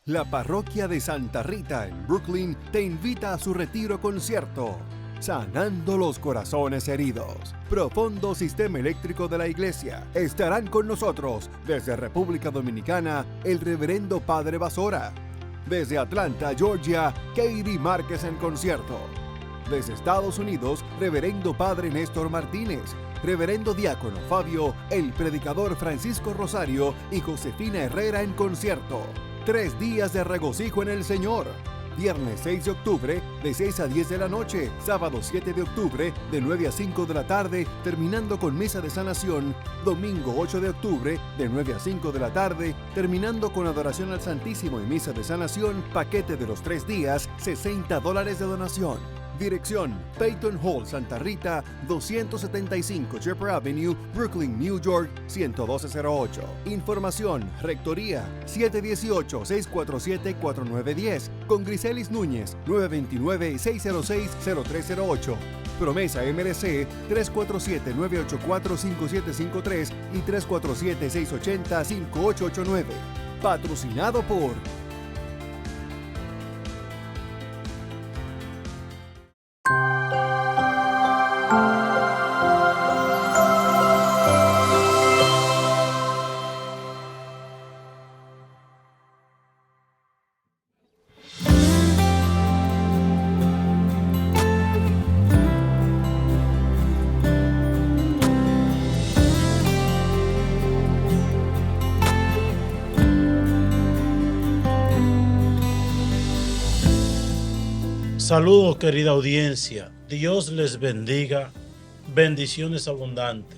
La parroquia de Santa Rita en Brooklyn te invita a su retiro concierto, Sanando los Corazones Heridos. Profundo Sistema Eléctrico de la Iglesia. Estarán con nosotros desde República Dominicana el Reverendo Padre Basora. Desde Atlanta, Georgia, Katie Márquez en concierto. Desde Estados Unidos, Reverendo Padre Néstor Martínez. Reverendo Diácono Fabio, el Predicador Francisco Rosario y Josefina Herrera en concierto. 3 días de regocijo en el Señor. Viernes 6 de octubre de 6 a 10 de la noche. Sábado 7 de octubre de 9 a 5 de la tarde, terminando con misa de sanación. Domingo 8 de octubre de 9 a 5 de la tarde, terminando con adoración al Santísimo y misa de sanación. Paquete de los 3 días, $60 de donación. Dirección: Peyton Hall, Santa Rita, 275 Jepper Avenue, Brooklyn, New York, 11208. Información: Rectoría, 718-647-4910. Con Griselis Núñez, 929-606-0308. Promesa MRC, 347-984-5753 y 347-680-5889. Patrocinado por... Saludos, querida audiencia. Dios les bendiga. Bendiciones abundantes.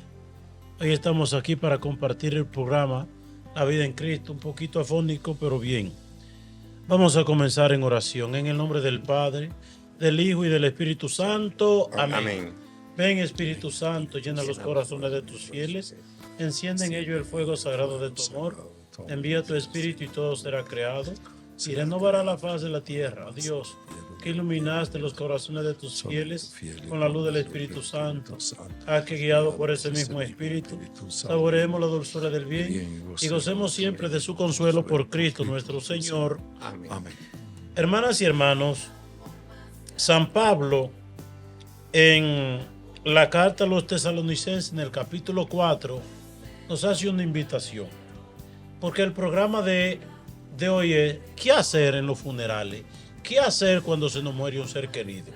Hoy estamos aquí para compartir el programa La Vida en Cristo, un poquito afónico, pero bien. Vamos a comenzar en oración. En el nombre del Padre, del Hijo y del Espíritu Santo. Amén. Amén. Ven, Espíritu Santo, llena los corazones de tus fieles. Enciende en ellos el fuego sagrado de tu amor. Envía tu Espíritu y todo será creado. Y renovará la faz de la tierra. Dios, que iluminaste los corazones de tus fieles con la luz del Espíritu Santo. Haz que, guiado por ese mismo Espíritu, saboreemos la dulzura del bien y gocemos siempre de su consuelo por Cristo nuestro Señor. Amén. Hermanas y hermanos, San Pablo, en la carta a los Tesalonicenses, en el capítulo 4, nos hace una invitación. Porque el programa de hoy es ¿qué hacer en los funerales? ¿Qué hacer cuando se nos muere un ser querido?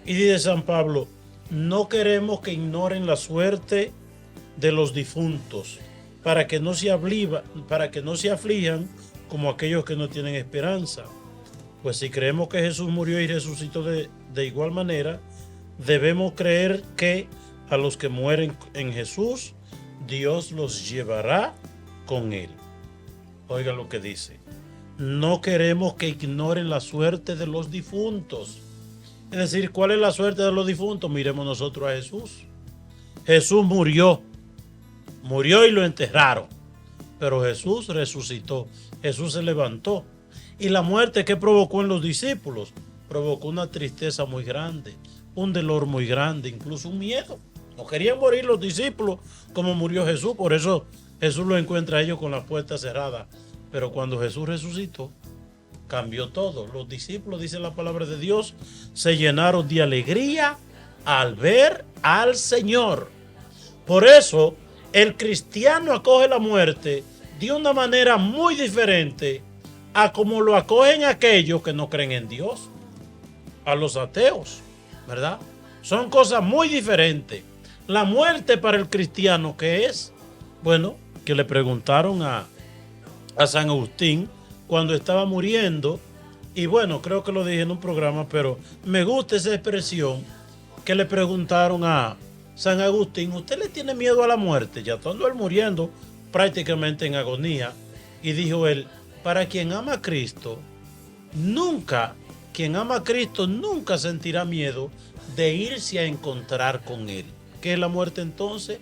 Y dice San Pablo, no queremos que ignoren la suerte de los difuntos, para que no se aflijan como aquellos que no tienen esperanza. Pues si creemos que Jesús murió y resucitó de igual manera, debemos creer que a los que mueren en Jesús, Dios los llevará con él. Oiga lo que dice. No queremos que ignoren la suerte de los difuntos. Es decir, ¿cuál es la suerte de los difuntos? Miremos nosotros a Jesús. Jesús murió y lo enterraron. Pero Jesús resucitó. Jesús se levantó. Y la muerte que provocó en los discípulos provocó una tristeza muy grande, un dolor muy grande, incluso un miedo. No querían morir los discípulos como murió Jesús. Por eso Jesús lo encuentra a ellos con las puertas cerradas. Pero cuando Jesús resucitó, cambió todo. Los discípulos, dice la palabra de Dios, se llenaron de alegría al ver al Señor. Por eso, el cristiano acoge la muerte de una manera muy diferente a como lo acogen aquellos que no creen en Dios, a los ateos, ¿verdad? Son cosas muy diferentes. La muerte para el cristiano, ¿qué es? Bueno, que le preguntaron a San Agustín cuando estaba muriendo, y bueno, creo que lo dije en un programa, pero me gusta esa expresión que le preguntaron a San Agustín, ¿usted le tiene miedo a la muerte? Ya estando él muriendo prácticamente en agonía, y dijo él, para quien ama a Cristo, quien ama a Cristo nunca sentirá miedo de irse a encontrar con él. ¿Qué es la muerte entonces?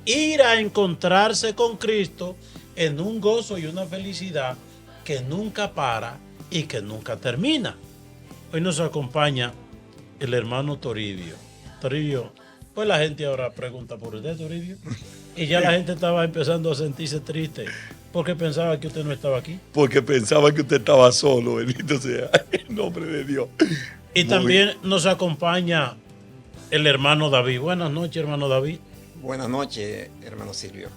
Ir a encontrarse con Cristo en un gozo y una felicidad que nunca para y que nunca termina. Hoy nos acompaña el hermano Toribio. Toribio, pues la gente ahora pregunta por usted, Toribio. Y ya la gente estaba empezando a sentirse triste Porque pensaba que usted no estaba aquí. Porque pensaba que usted estaba solo, bendito sea el nombre de Dios. Y también nos acompaña el hermano David. Buenas noches, hermano David. Buenas noches, hermano Silvio.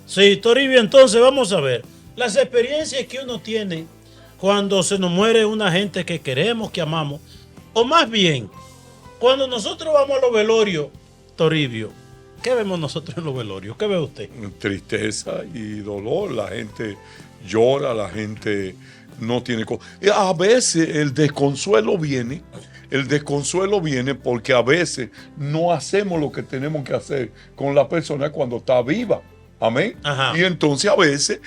Sí, Toribio, entonces vamos a ver las experiencias que uno tiene cuando se nos muere una gente que queremos, que amamos, o más bien, cuando nosotros vamos a los velorios, Toribio, ¿qué vemos nosotros en los velorios? ¿Qué ve usted? Tristeza y dolor, la gente llora, la gente no tiene... A veces el desconsuelo viene porque a veces no hacemos lo que tenemos que hacer con la persona cuando está viva. Amén. Ajá. Y entonces a veces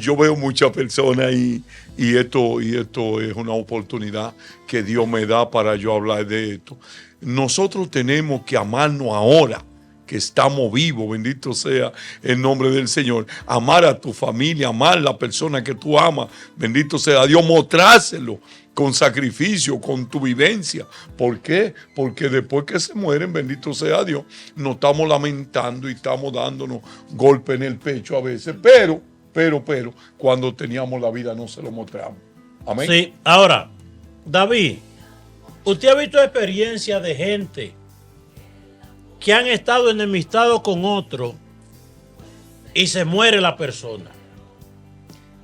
yo veo muchas personas y esto es una oportunidad que Dios me da para yo hablar de esto. Nosotros tenemos que amarnos ahora que estamos vivos, bendito sea el nombre del Señor. Amar a tu familia, amar a la persona que tú amas, bendito sea Dios, mostrárselo con sacrificio, con tu vivencia. ¿Por qué? Porque después que se mueren, bendito sea Dios, nos estamos lamentando y estamos dándonos golpes en el pecho a veces, pero, cuando teníamos la vida no se lo mostramos. Amén. Sí, ahora, David, ¿usted ha visto experiencias de gente que han estado enemistados con otro y se muere la persona?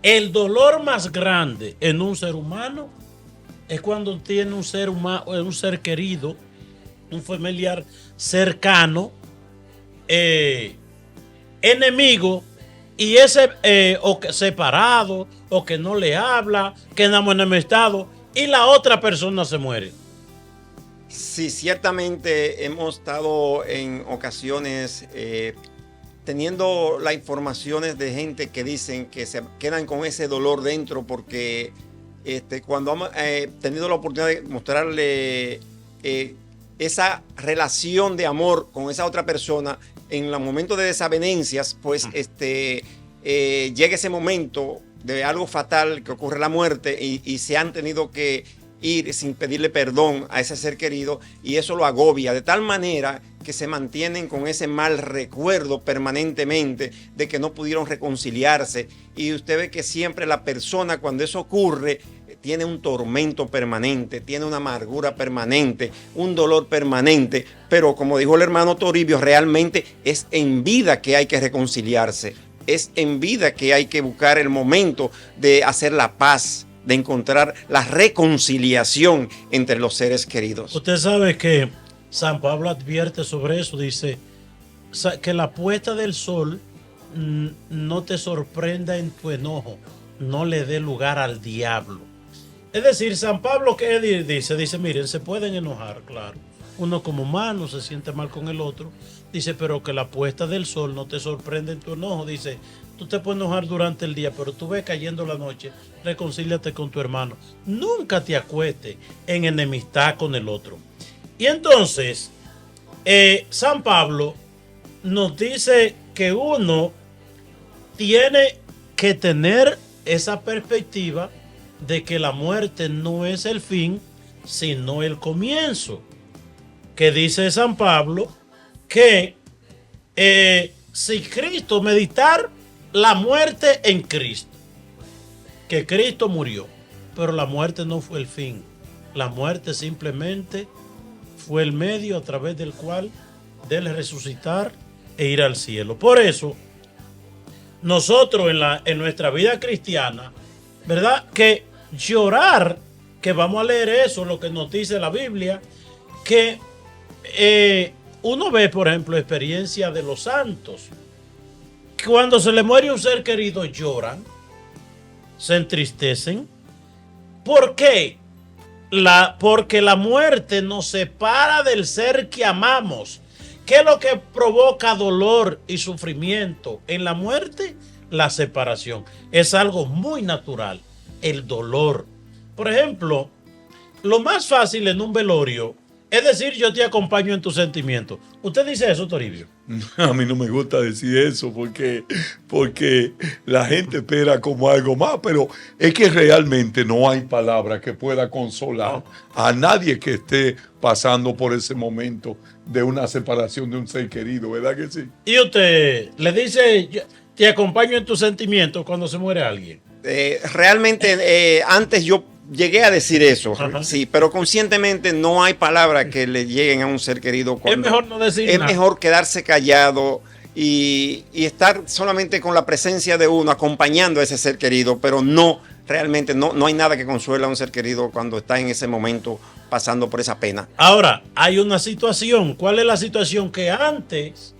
El dolor más grande en un ser humano es cuando tiene un ser humano, un ser querido, un familiar cercano, enemigo, y ese o que separado, o que no le habla, que andamos enemistados, y la otra persona se muere. Sí, ciertamente hemos estado en ocasiones teniendo las informaciones de gente que dicen que se quedan con ese dolor dentro porque cuando hemos tenido la oportunidad de mostrarle esa relación de amor con esa otra persona, en los momentos de desavenencias, pues llega ese momento de algo fatal que ocurre la muerte y se han tenido que ir sin pedirle perdón a ese ser querido y eso lo agobia de tal manera que se mantienen con ese mal recuerdo permanentemente de que no pudieron reconciliarse y usted ve que siempre la persona cuando eso ocurre tiene un tormento permanente, tiene una amargura permanente, un dolor permanente, pero como dijo el hermano Toribio, realmente es en vida que hay que reconciliarse, es en vida que hay que buscar el momento de hacer la paz, de encontrar la reconciliación entre los seres queridos. Usted sabe que San Pablo advierte sobre eso, dice que la puesta del sol no te sorprenda en tu enojo, no le dé lugar al diablo. Es decir, San Pablo, ¿qué dice? Miren, se pueden enojar, claro. Uno como humano se siente mal con el otro. Dice, pero que la puesta del sol no te sorprenda en tu enojo. Dice, tú te puedes enojar durante el día, pero tú ves cayendo la noche, reconcíliate con tu hermano. Nunca te acuestes en enemistad con el otro. Y entonces, San Pablo nos dice que uno tiene que tener esa perspectiva de que la muerte no es el fin, sino el comienzo. Que dice San Pablo que si Cristo, meditar la muerte en Cristo, que Cristo murió, pero la muerte no fue el fin. La muerte simplemente fue el medio a través del cual debe resucitar e ir al cielo. Por eso, nosotros en nuestra vida cristiana, ¿verdad? Que llorar, que vamos a leer eso, lo que nos dice la Biblia, que uno ve, por ejemplo, experiencia de los santos. Cuando se le muere un ser querido, lloran, se entristecen. ¿Por qué? Porque la muerte nos separa del ser que amamos. ¿Qué es lo que provoca dolor y sufrimiento en la muerte? La separación. Es algo muy natural, el dolor. Por ejemplo, lo más fácil en un velorio es decir, yo te acompaño en tus sentimientos. ¿Usted dice eso, Toribio? A mí no me gusta decir eso porque la gente espera como algo más, pero es que realmente no hay palabra que pueda consolar a nadie que esté pasando por ese momento de una separación de un ser querido, ¿verdad que sí? Y usted le dice, te acompaño en tus sentimientos cuando se muere alguien. Realmente, antes yo llegué a decir eso, sí, pero conscientemente no hay palabras que le lleguen a un ser querido. Es mejor no decir nada. Es mejor quedarse callado y estar solamente con la presencia de uno, acompañando a ese ser querido, pero realmente no hay nada que consuela a un ser querido cuando está en ese momento pasando por esa pena. Ahora, hay una situación. ¿Cuál es la situación? Que antes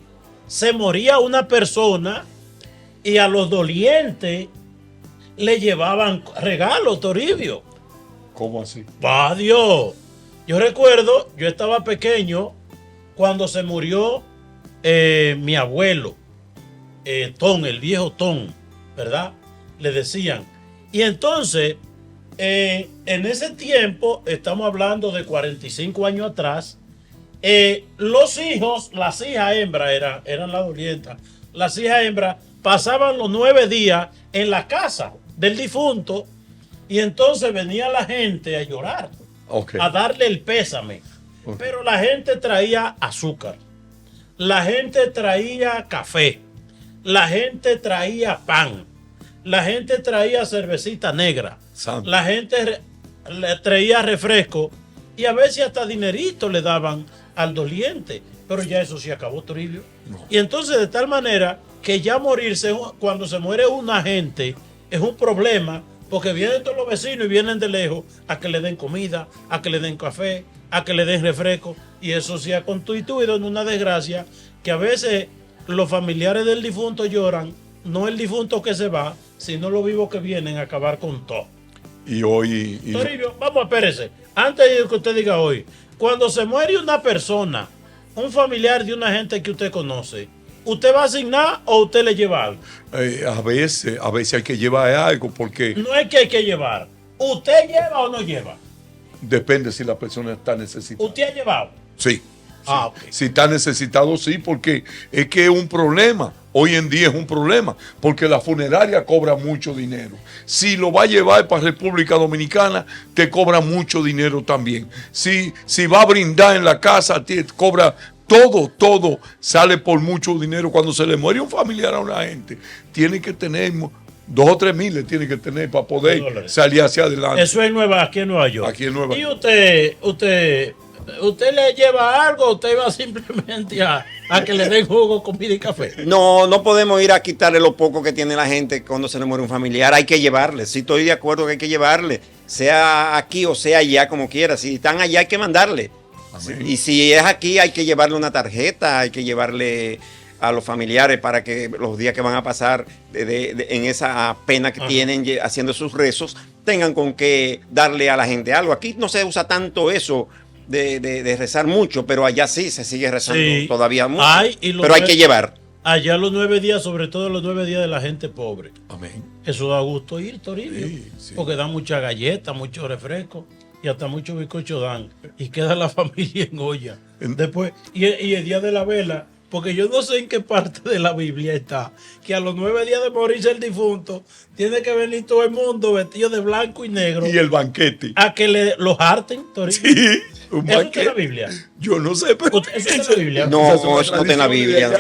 se moría una persona y a los dolientes le llevaban regalos, Toribio. ¿Cómo así? ¡Va Dios! Yo recuerdo, yo estaba pequeño cuando se murió mi abuelo, Tom, el viejo Tom, ¿verdad? Le decían. Y entonces, en ese tiempo, estamos hablando de 45 años atrás, los hijos, las hijas hembras eran las dolientas, las hijas hembras pasaban los 9 días en la casa del difunto y entonces venía la gente a llorar, a darle el pésame. Pero la gente traía azúcar, la gente traía café, la gente traía pan, la gente traía cervecita negra, la gente le traía refresco y a veces hasta dinerito le daban al doliente. Pero ya eso se acabó, Toribio. Y entonces de tal manera que ya morirse, cuando se muere una gente, es un problema, porque vienen todos los vecinos y vienen de lejos a que le den comida, a que le den café, a que le den refresco, y eso se ha constituido en una desgracia que a veces los familiares del difunto lloran, no el difunto que se va, sino los vivos que vienen a acabar con todo. Y hoy... Toribio, vamos, espérese, antes de que usted diga hoy, cuando se muere una persona, un familiar de una gente que usted conoce, ¿usted va a asignar o usted le lleva algo? A veces hay que llevar algo porque... No es que hay que llevar. ¿Usted lleva o no lleva? Depende si la persona está necesitada. ¿Usted ha llevado? Sí. Okay. Si está necesitado, sí, porque es que es un problema. Hoy en día es un problema, porque la funeraria cobra mucho dinero. Si lo va a llevar para República Dominicana, te cobra mucho dinero también. Si va a brindar en la casa, te cobra todo sale por mucho dinero. Cuando se le muere un familiar a una gente, tiene que tener 2 o 3 mil, tiene que tener para poder salir hacia adelante. Eso es aquí en Nueva York. Aquí en Nueva York. ¿Y usted le lleva algo o usted va simplemente a que le den jugo, comida y café? No podemos ir a quitarle lo poco que tiene la gente cuando se le muere un familiar. Hay que llevarle. Sí, estoy de acuerdo que hay que llevarle. Sea aquí o sea allá, como quiera. Si están allá, hay que mandarle. Y si es aquí, hay que llevarle una tarjeta, hay que llevarle a los familiares para que los días que van a pasar en esa pena que tienen haciendo sus rezos, tengan con qué darle a la gente algo. Aquí no se usa tanto eso de rezar mucho, pero allá sí se sigue rezando todavía mucho. Pero hay que llevar. Allá los 9 días, sobre todo los 9 días de la gente pobre. Amén. Eso da gusto ir, Toribio, porque dan mucha galleta, mucho refresco. Y hasta mucho bizcocho dan. Y queda la familia en olla. Después, y el día de la vela, porque yo no sé en qué parte de la Biblia está, que a los 9 días de morirse el difunto, tiene que venir todo el mundo vestido de blanco y negro. Y el banquete. A que los harten, Toribio. Sí, un banquete. ¿Eso está en la Biblia? Yo no sé, pero... ¿Eso está en la Biblia? No, eso no está en la Biblia.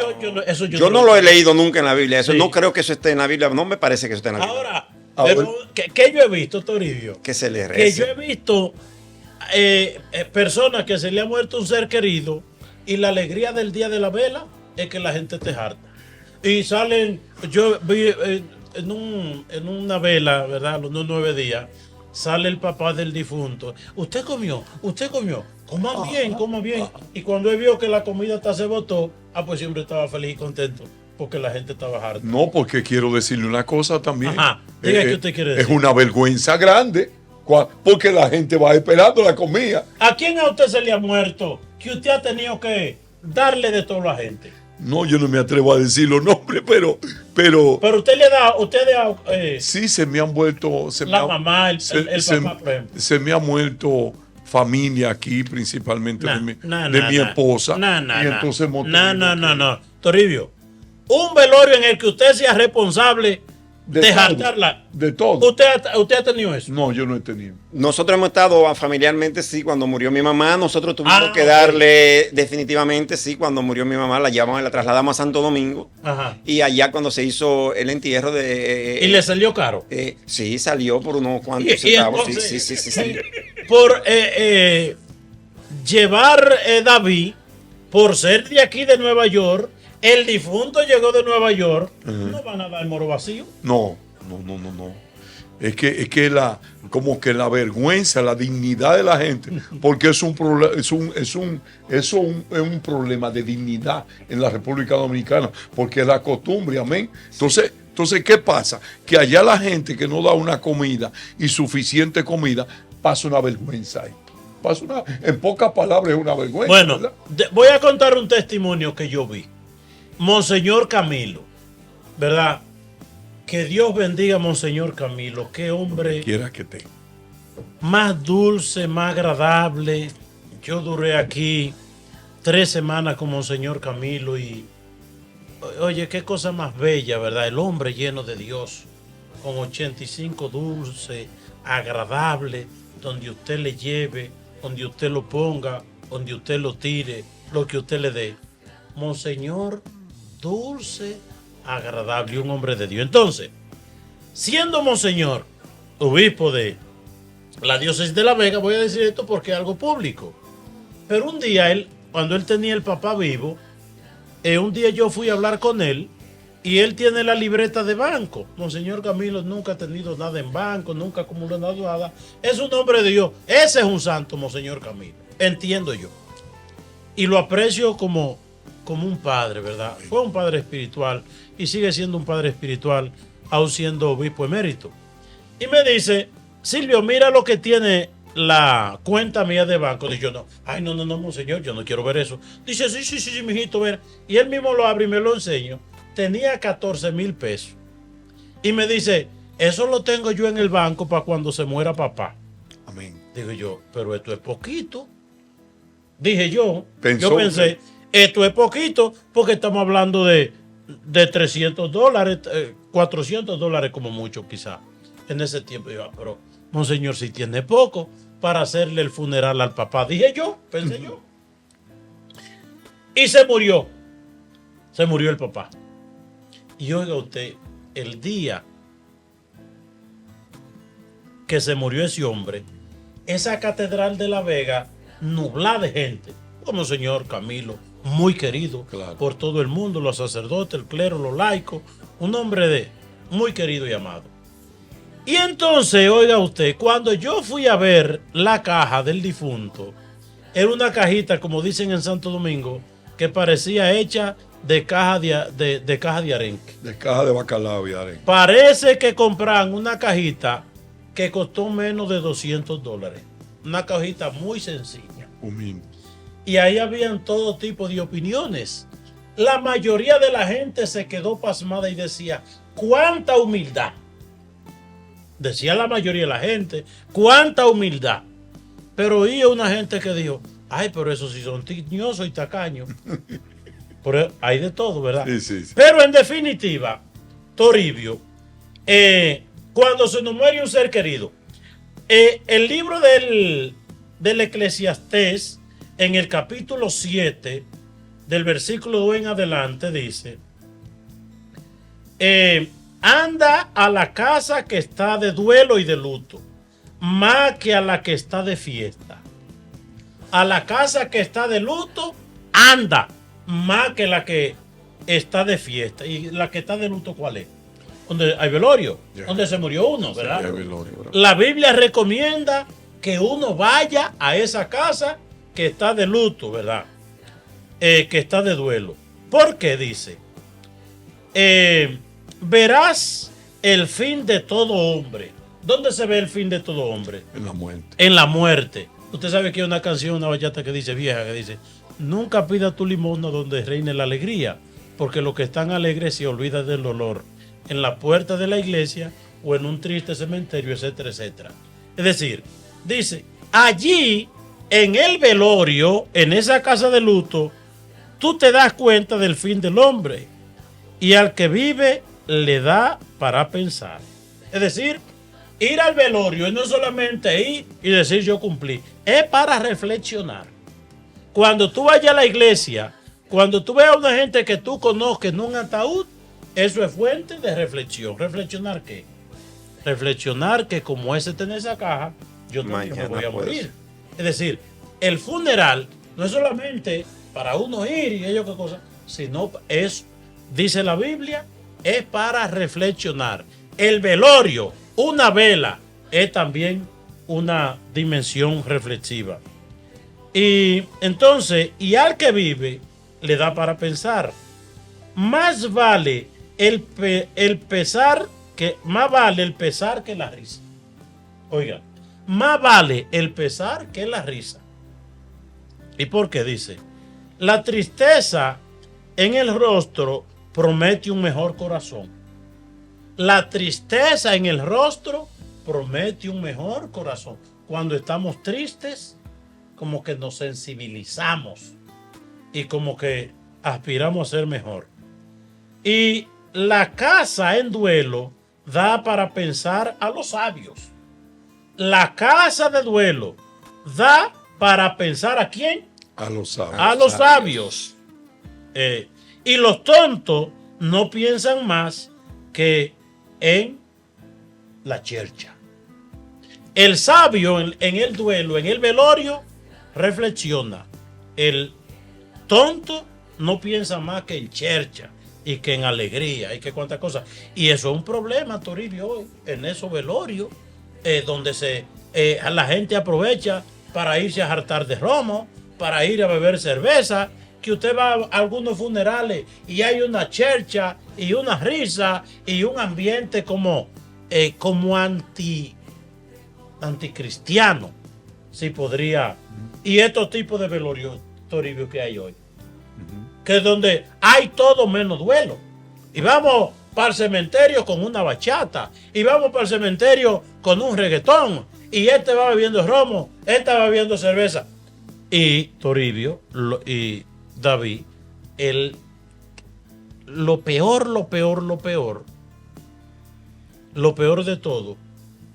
Yo no lo he leído nunca en la Biblia. No creo que eso esté en la Biblia. No me parece que eso esté en la Biblia. Ahora... Pero, ¿qué yo he visto, Toribio? Que se le reza. Que yo he visto personas que se le ha muerto un ser querido y la alegría del día de la vela es que la gente te harta. Y salen, yo vi en una vela, ¿verdad? Los 9 días, sale el papá del difunto. Usted comió, coma bien. Y cuando él vio que la comida hasta se botó, pues siempre estaba feliz y contento. Porque la gente estaba harta. No, porque quiero decirle una cosa también. Diga qué usted quiere decir. Es una vergüenza grande, porque la gente va esperando la comida. ¿A quién a usted se le ha muerto que usted ha tenido que darle de todo a la gente? No, yo no me atrevo a decir los nombres, pero usted le da, sí, se me han vuelto... mamá, el papá, por ejemplo. Se me ha muerto familia aquí, principalmente de mi esposa. No. Toribio, un velorio en el que usted sea responsable Dejarla. De todo. ¿Usted ha tenido eso? No, yo no he tenido. Nosotros hemos estado familiarmente, sí, cuando murió mi mamá, nosotros tuvimos que darle definitivamente, sí, cuando murió mi mamá, la trasladamos a Santo Domingo. Ajá. Y allá cuando se hizo el entierro de... ¿Y le salió caro? Sí, salió por unos cuantos centavos. Sí. Por llevar David, por ser de aquí de Nueva York, el difunto llegó de Nueva York, no van a dar el moro vacío. No. Es que como que la vergüenza, la dignidad de la gente, porque es un problema de dignidad en la República Dominicana, porque es la costumbre, amén. Entonces, ¿qué pasa? Que allá la gente que no da una comida y suficiente comida, pasa una vergüenza ahí. En pocas palabras, es una vergüenza. Bueno, voy a contar un testimonio que yo vi. Monseñor Camilo, ¿verdad? Que Dios bendiga a Monseñor Camilo. Qué hombre quiera que tenga. Más dulce, más agradable. Yo duré aquí 3 semanas con Monseñor Camilo y oye, qué cosa más bella, ¿verdad? El hombre lleno de Dios, con 85 dulce, agradable, donde usted le lleve, donde usted lo ponga, donde usted lo tire, lo que usted le dé. Monseñor dulce, agradable, un hombre de Dios. Entonces, siendo Monseñor obispo de la diócesis de La Vega, voy a decir esto porque es algo público, pero un día cuando él tenía el papá vivo, un día yo fui a hablar con él y él tiene la libreta de banco. Monseñor Camilo nunca ha tenido nada en banco, nunca ha acumulado nada, es un hombre de Dios, ese es un santo, Monseñor Camilo, entiendo yo, y lo aprecio como un padre, ¿verdad? Fue un padre espiritual y sigue siendo un padre espiritual, aún siendo obispo emérito. Y me dice, Silvio, mira lo que tiene la cuenta mía de banco. Dice yo, no, monseñor, yo no quiero ver eso. Dice, sí, mijito, ver. Y él mismo lo abre y me lo enseño. Tenía 14,000 pesos. Y me dice, eso lo tengo yo en el banco para cuando se muera papá. Amén. Digo yo, pero esto es poquito. Dije yo, pensé, esto es poquito porque estamos hablando de $300, $400 como mucho quizá. En ese tiempo yo, pero monseñor, si tiene poco para hacerle el funeral al papá. Dije yo, pensé yo. Y se murió el papá. Y oiga usted, el día que se murió ese hombre, esa catedral de La Vega nublada de gente, como señor Camilo, muy querido por todo el mundo, los sacerdotes, el clero, los laicos, un hombre muy querido y amado. Y entonces, oiga usted, cuando yo fui a ver la caja del difunto, era una cajita, como dicen en Santo Domingo, que parecía hecha de caja de arenque. De caja de bacalao y arenque. Parece que compraron una cajita que costó menos de $200. Una cajita muy sencilla. Humilde. Y ahí habían todo tipo de opiniones. La mayoría de la gente se quedó pasmada y decía, ¡cuánta humildad! Decía la mayoría de la gente, ¡cuánta humildad! Pero oía una gente que dijo, ¡ay, pero esos sí son tiñosos y tacaños! Pero hay de todo, ¿verdad? Sí. Pero en definitiva, Toribio, cuando se nos muere un ser querido, el libro del Eclesiastés, en el capítulo 7, del versículo 2 en adelante, dice, anda a la casa que está de duelo y de luto, más que a la que está de fiesta. A la casa que está de luto, anda, más que la que está de fiesta. ¿Y la que está de luto cuál es? Donde hay velorio, donde se murió uno, ¿verdad? Sí, velorio, ¿verdad? La Biblia recomienda que uno vaya a esa casa que está de luto, ¿verdad? Que está de duelo. ¿Por qué dice? Verás el fin de todo hombre. ¿Dónde se ve el fin de todo hombre? En la muerte. En la muerte. Usted sabe que hay una canción, una bachata que dice, vieja, que dice, nunca pida tu limosna donde reine la alegría, porque los que están alegres se olvidan del dolor. En la puerta de la iglesia o en un triste cementerio, etcétera, etcétera. Es decir, dice, allí en el velorio, en esa casa de luto, tú te das cuenta del fin del hombre. Y al que vive le da para pensar. Es decir, ir al velorio no es solamente ir y decir yo cumplí, es para reflexionar. Cuando tú vayas a la iglesia, cuando tú veas a una gente que tú conozcas en un ataúd, eso es fuente de reflexión. ¿Reflexionar qué? Reflexionar que como ese está en esa caja, yo también me voy a morir. Es decir, el funeral no es solamente para uno ir y ello qué cosa, sino es, dice la Biblia, es para reflexionar. El velorio, una vela, es también una dimensión reflexiva. Y entonces, y al que vive, le da para pensar. Más vale más vale el pesar que la risa. Oiga, más vale el pesar que la risa. ¿Y por qué? Dice, la tristeza en el rostro promete un mejor corazón. La tristeza en el rostro promete un mejor corazón. Cuando estamos tristes, como que nos sensibilizamos y como que aspiramos a ser mejor. Y la casa en duelo da para pensar a los sabios. La casa de duelo da para pensar ¿a quién? A los sabios. A los sabios. Y los tontos no piensan más que en la chercha. El sabio en el duelo, en el velorio, reflexiona. El tonto no piensa más que en chercha y que en alegría y que cuántas cosas. Y eso es un problema, Toribio, hoy, en esos velorios, donde la gente aprovecha para irse a hartar de romo, para ir a beber cerveza, que usted va a algunos funerales y hay una chercha y una risa y un ambiente como anticristiano, si podría. Y estos tipos de velorios, Toribio, que hay hoy, que es donde hay todo menos duelo. Y vamos para el cementerio con una bachata, y vamos para el cementerio con un reggaetón, y este va bebiendo romo, este va bebiendo cerveza. Y Toribio y David, lo peor de todo,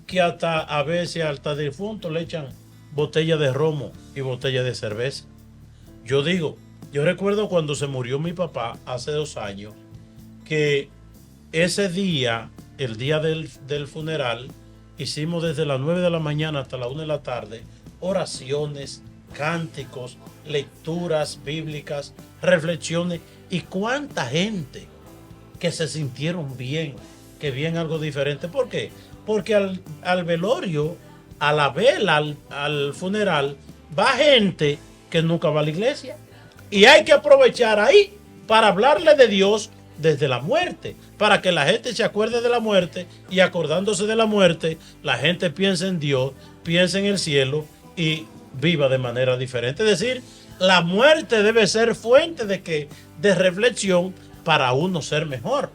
que hasta a veces al difunto le echan botella de romo y botella de cerveza. Yo recuerdo cuando se murió mi papá hace 2 años, que ese día, el día del funeral, hicimos desde las 9 de la mañana hasta las 1 de la tarde oraciones, cánticos, lecturas bíblicas, reflexiones, y cuánta gente que se sintieron bien, que bien algo diferente. ¿Por qué? Porque al velorio, a la vela, al funeral, va gente que nunca va a la iglesia. Y hay que aprovechar ahí para hablarle de Dios desde la muerte, para que la gente se acuerde de la muerte, y acordándose de la muerte, la gente piense en Dios, piense en el cielo y viva de manera diferente. Es decir, la muerte debe ser fuente de reflexión para uno ser mejor.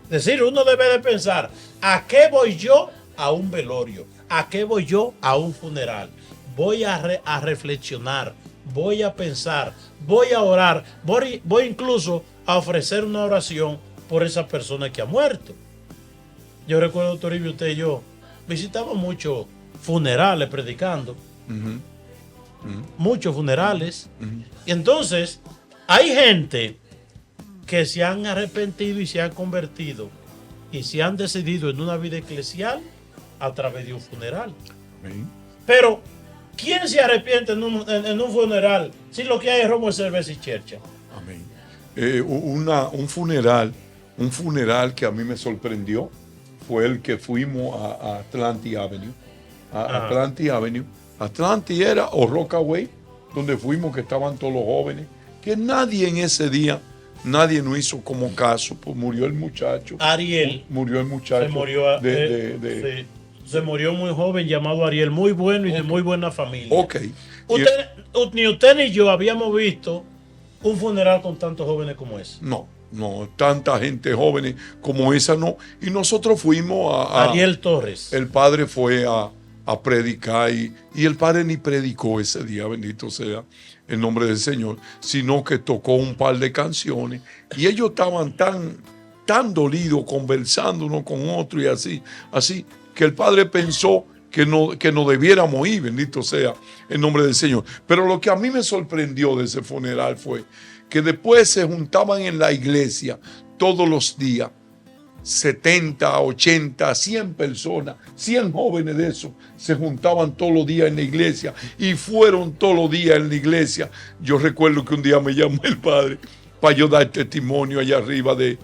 Es decir, uno debe de pensar, ¿a qué voy yo a un velorio? ¿A qué voy yo a un funeral? Voy a reflexionar, voy a pensar, voy a orar, voy incluso a ofrecer una oración por esa persona que ha muerto. Yo recuerdo, Toribio, usted y yo visitamos muchos funerales predicando. Muchos funerales. Y entonces hay gente que se han arrepentido y se han convertido y se han decidido en una vida eclesial a través de un funeral. Pero ¿quién se arrepiente en un funeral si lo que hay es romo, cerveza y chercha? Amén. Un funeral que a mí me sorprendió fue el que fuimos a Atlantic Avenue. Atlantic Avenue. Atlantic era o Rockaway, donde fuimos, que estaban todos los jóvenes, que nadie en ese día, nadie nos hizo como caso, pues murió el muchacho. Ariel. Murió el muchacho. Se murió, se murió muy joven, llamado Ariel, muy bueno y de muy buena familia. Ni usted ni yo habíamos visto un funeral con tantos jóvenes como ese. No, tanta gente joven como esa no. Y nosotros fuimos a Ariel Torres. El padre fue a predicar y el padre ni predicó ese día, bendito sea el nombre del Señor, sino que tocó un par de canciones y ellos estaban tan tan dolido conversando uno con otro y así, que el padre pensó que no debiéramos ir, bendito sea el nombre del Señor. Pero lo que a mí me sorprendió de ese funeral fue que después se juntaban en la iglesia todos los días 70, 80, 100 personas, 100 jóvenes de esos se juntaban todos los días en la iglesia y fueron todos los días en la iglesia. Yo recuerdo que un día me llamó el padre para yo dar testimonio allá arriba de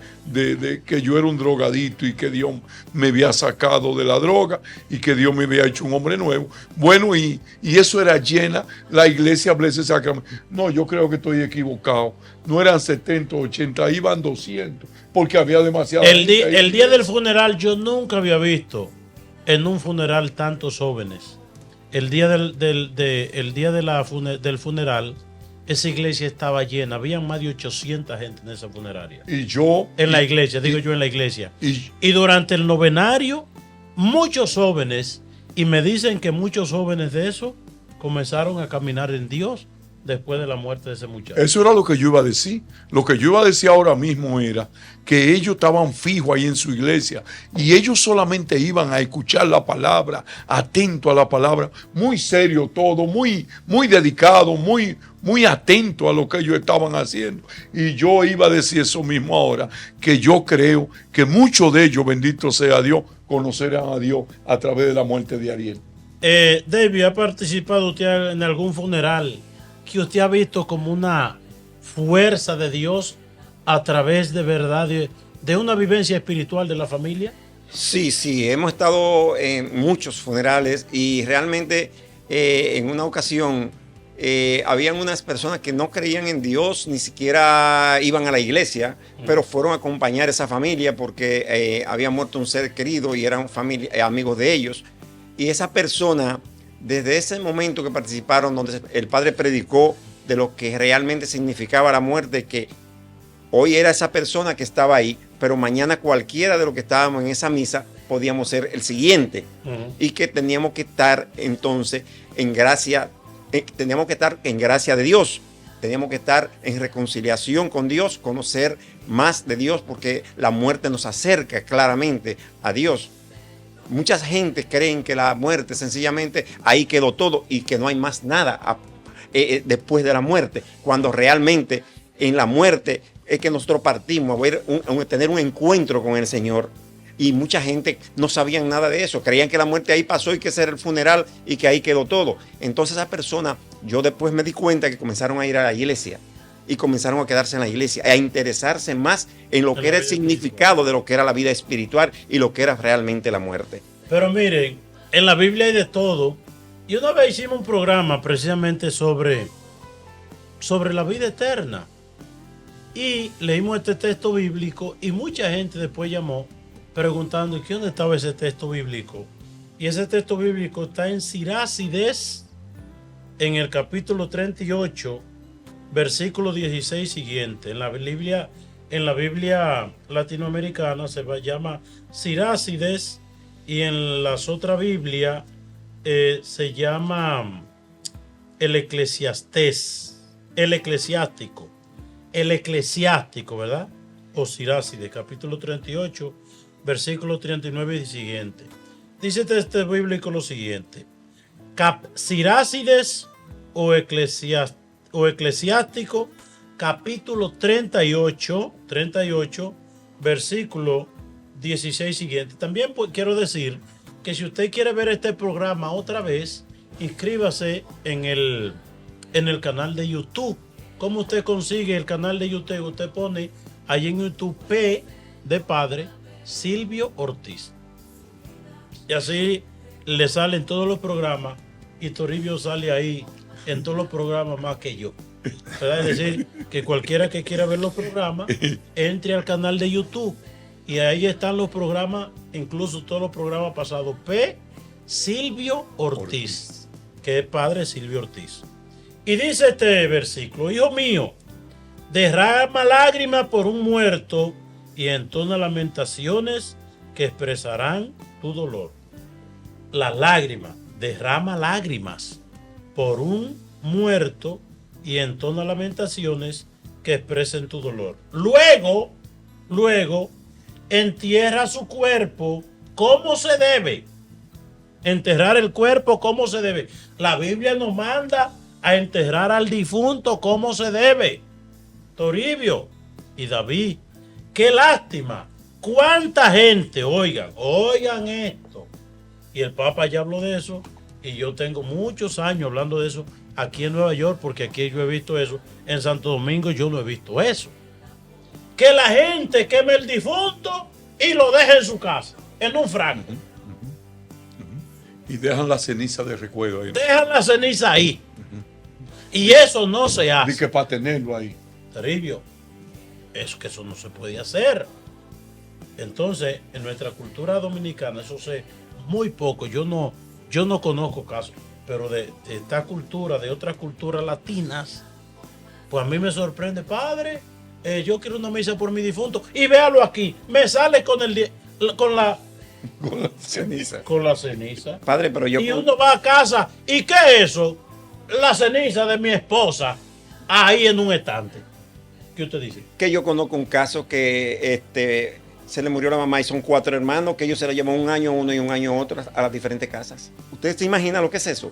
que yo era un drogadito y que Dios me había sacado de la droga y que Dios me había hecho un hombre nuevo. Bueno, y eso era llena la iglesia Blessed Sacrament. No, yo creo que estoy equivocado. No eran 70, 80, iban 200, porque había demasiada gente. El día del funeral yo nunca había visto en un funeral tantos jóvenes. El día del funeral, esa iglesia estaba llena, había más de 800 gente en esa funeraria. En la iglesia. Y durante el novenario, muchos jóvenes, y me dicen que muchos jóvenes de eso comenzaron a caminar en Dios después de la muerte de ese muchacho. Eso era lo que yo iba a decir. Lo que yo iba a decir ahora mismo era que ellos estaban fijos ahí en su iglesia y ellos solamente iban a escuchar la palabra, atento a la palabra, muy serio todo, muy, muy dedicado, muy, muy atento a lo que ellos estaban haciendo. Y yo iba a decir eso mismo ahora, que yo creo que muchos de ellos, bendito sea Dios, conocerán a Dios a través de la muerte de Ariel. David, ¿ha participado usted en algún funeral que usted ha visto como una fuerza de Dios a través de verdad de una vivencia espiritual de la familia? Sí, hemos estado en muchos funerales y realmente en una ocasión habían unas personas que no creían en Dios, ni siquiera iban a la iglesia, pero fueron a acompañar a esa familia porque había muerto un ser querido y eran amigos de ellos. Y esa persona, desde ese momento que participaron, donde el padre predicó de lo que realmente significaba la muerte, que hoy era esa persona que estaba ahí, pero mañana cualquiera de los que estábamos en esa misa podíamos ser el siguiente. Y que teníamos que estar entonces en gracia, teníamos que estar en gracia de Dios, teníamos que estar en reconciliación con Dios, conocer más de Dios, porque la muerte nos acerca claramente a Dios. Muchas gentes creen que la muerte sencillamente ahí quedó todo y que no hay más nada después de la muerte, cuando realmente en la muerte es que nosotros partimos a tener un encuentro con el Señor. Y mucha gente no sabían nada de eso, creían que la muerte ahí pasó y que ese era el funeral y que ahí quedó todo. Entonces esa persona, yo después me di cuenta que comenzaron a ir a la iglesia y comenzaron a quedarse en la iglesia, a interesarse más en lo que era el significado de lo que era la vida espiritual y lo que era realmente la muerte. Pero miren, en la Biblia hay de todo. Y una vez hicimos un programa precisamente sobre la vida eterna. Y leímos este texto bíblico y mucha gente después llamó preguntando ¿y dónde estaba ese texto bíblico? Y ese texto bíblico está en Sirácides, en el capítulo 38, versículo 16 siguiente. En la Biblia latinoamericana se llama Sirácides y en las otras Biblias se llama el eclesiástico, ¿verdad? O Sirácides, capítulo 38, versículo 39 y siguiente. Dice este texto bíblico lo siguiente: Sirácides o eclesiástico, capítulo 38, versículo 16 siguiente. También quiero decir que si usted quiere ver este programa otra vez, inscríbase en el canal de YouTube. ¿Cómo usted consigue el canal de YouTube? Usted pone ahí en YouTube P de Padre Silvio Ortiz. Y así le salen todos los programas y Toribio sale ahí en todos los programas más que yo. ¿Verdad? Es decir, que cualquiera que quiera ver los programas, entre al canal de YouTube y ahí están los programas, incluso todos los programas pasados. P. Silvio Ortiz, que es Padre Silvio Ortiz. Y dice este versículo: hijo mío, derrama lágrimas por un muerto y entona lamentaciones que expresarán tu dolor. Las lágrimas, derrama lágrimas por un muerto y entona lamentaciones que expresen tu dolor. Luego entierra su cuerpo como se debe. Enterrar el cuerpo como se debe. La Biblia nos manda a enterrar al difunto como se debe. Toribio y David, qué lástima. ¿Cuánta gente, oigan esto? Y el Papa ya habló de eso, y yo tengo muchos años hablando de eso aquí en Nueva York, porque aquí yo he visto eso. En Santo Domingo yo no he visto eso. Que la gente queme el difunto y lo deje en su casa, en un franco. Y dejan la ceniza de recuerdo ahí. Dejan la ceniza ahí. Y eso no se hace. Dice que para tenerlo ahí. Toribio, eso no se puede hacer. Entonces, en nuestra cultura dominicana, eso se muy poco. Yo no conozco casos, pero de esta cultura, de otras culturas latinas, pues a mí me sorprende, padre. Yo quiero una misa por mi difunto y véalo aquí, me sale con la ceniza. Con la ceniza. Padre, pero y uno va a casa, ¿y qué es eso? La ceniza de mi esposa ahí en un estante. ¿Qué usted dice? Que yo conozco un caso que se le murió la mamá y son 4 hermanos, que ellos se la llevan un año uno y un año otro a las diferentes casas. ¿Usted se imagina lo que es eso?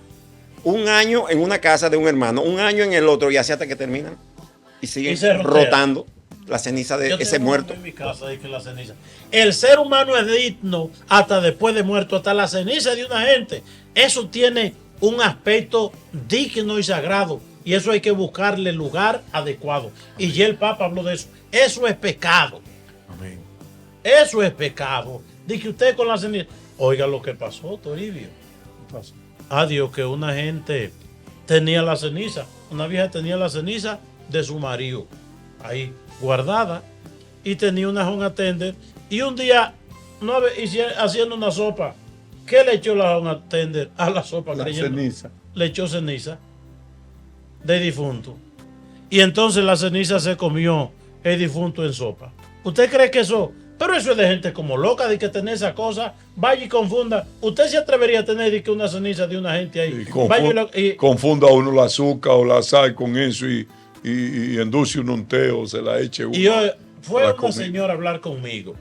Un año en una casa de un hermano, un año en el otro y así hasta que terminan. Y siguen rotando la ceniza de ese muerto. En mi casa dice la ceniza. El ser humano es digno hasta después de muerto, hasta la ceniza de una gente. Eso tiene un aspecto digno y sagrado. Y eso hay que buscarle el lugar adecuado. Amén. Y ya el Papa habló de eso. Eso es pecado. Amén. Eso es pecado. Dice usted con la ceniza. Oiga lo que pasó, Toribio. ¿Qué pasó? Adiós, que una gente tenía la ceniza. Una vieja tenía la ceniza de su marido ahí guardada. Y tenía una home attendant. Y un día, haciendo una sopa, ¿qué le echó la home attendant a la sopa? La ceniza. Le echó ceniza de difunto. Y entonces la ceniza se comió el difunto en sopa. ¿Usted cree que eso? Pero eso es de gente como loca, de que tener esa cosa, vaya y confunda. ¿Usted se atrevería a tener de que una ceniza de una gente ahí? Confunda uno la azúcar o la sal con eso y endulce un té o se la eche uno. Y hoy fue una señora a hablar conmigo,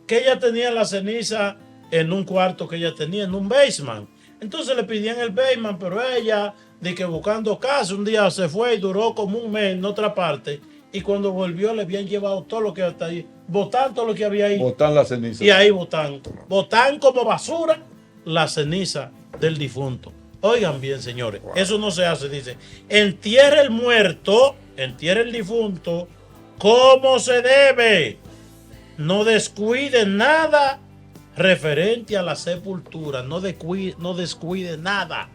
que ella tenía la ceniza en un cuarto que ella tenía, en un basement. Entonces le pedían el basement, pero ella, de que buscando casa, un día se fue y duró como un mes en otra parte. Y cuando volvió le habían llevado todo lo que hasta ahí, botan todo lo que había ahí. Botan la ceniza. Y ahí botan como basura la ceniza del difunto. Oigan bien, señores, eso no se hace, dice. Entierra el muerto, entierra el difunto, como se debe. No descuide nada referente a la sepultura. No descuide nada.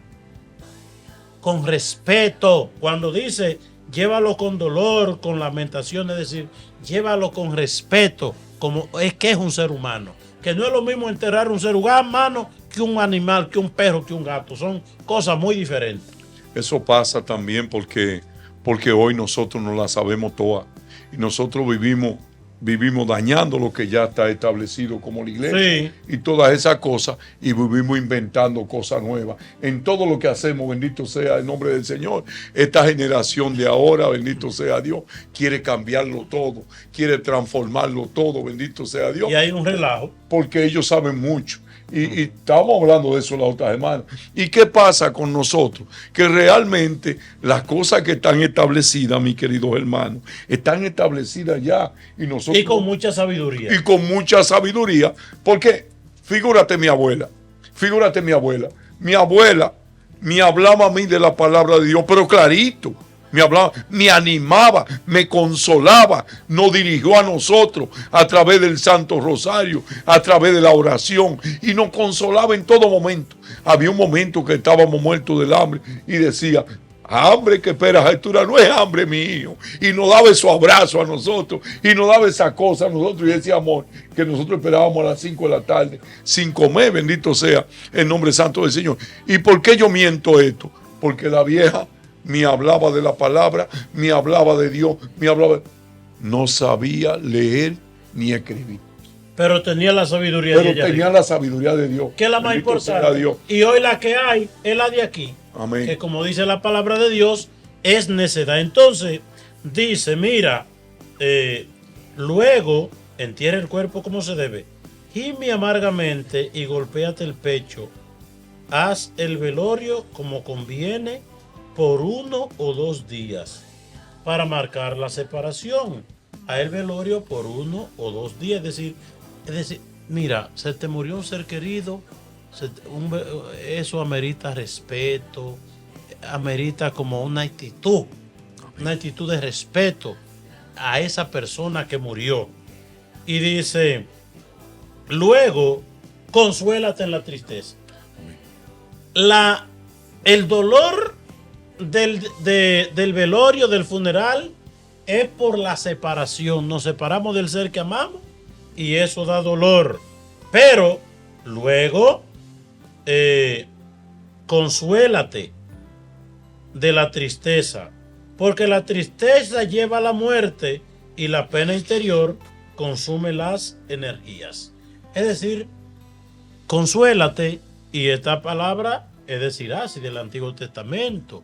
Con respeto. Cuando dice llévalo con dolor, con lamentación, es decir, llévalo con respeto, como es que es un ser humano. Que no es lo mismo enterrar un ser humano que un animal, que un perro, que un gato. Son cosas muy diferentes. Eso pasa también porque hoy nosotros no la sabemos todas. Y nosotros vivimos dañando lo que ya está establecido como la iglesia, sí, y todas esas cosas, y vivimos inventando cosas nuevas. En todo lo que hacemos, bendito sea el nombre del Señor. Esta generación de ahora, bendito sea Dios, quiere cambiarlo todo, quiere transformarlo todo, bendito sea Dios. Y hay un relajo. Porque ellos saben mucho. Y estábamos hablando de eso la otra semana. ¿Y qué pasa con nosotros? Que realmente las cosas que están establecidas, mis queridos hermanos, están establecidas ya. Y con mucha sabiduría. Y con mucha sabiduría. Porque, figúrate mi abuela. Mi abuela me hablaba a mí de la palabra de Dios, pero clarito. Me hablaba, me animaba, me consolaba, nos dirigió a nosotros a través del Santo Rosario, a través de la oración, y nos consolaba en todo momento. Había un momento que estábamos muertos del hambre y decía, hambre que esperas altura no es hambre, mi hijo. Y nos daba esos abrazos a nosotros, y nos daba esa cosa a nosotros, y ese amor que nosotros esperábamos a las 5 de la tarde, sin comer, bendito sea el nombre santo del Señor. ¿Y por qué yo miento esto? Porque la vieja me hablaba de la palabra, me hablaba de Dios, no sabía leer ni escribir. Pero tenía la sabiduría de ella. Tenía la sabiduría de Dios. Que es la más importante. Y hoy la que hay es la de aquí. Amén. Que como dice la palabra de Dios, es necedad. Entonces, dice, mira, luego entierra el cuerpo como se debe, gime amargamente y golpéate el pecho. Haz el velorio como conviene por 1 o 2 días para marcar la separación. Haz el velorio por 1 o 2 días. Es decir, mira, se te murió un ser querido, eso amerita respeto, amerita como una actitud de respeto a esa persona que murió. Y dice, luego, consuélate en la tristeza. El dolor del velorio, del funeral, es por la separación. Nos separamos del ser que amamos y eso da dolor. Pero luego, consuélate de la tristeza, porque la tristeza lleva a la muerte y la pena interior consume las energías. Es decir, consuélate. Y esta palabra es decir, así del Antiguo Testamento,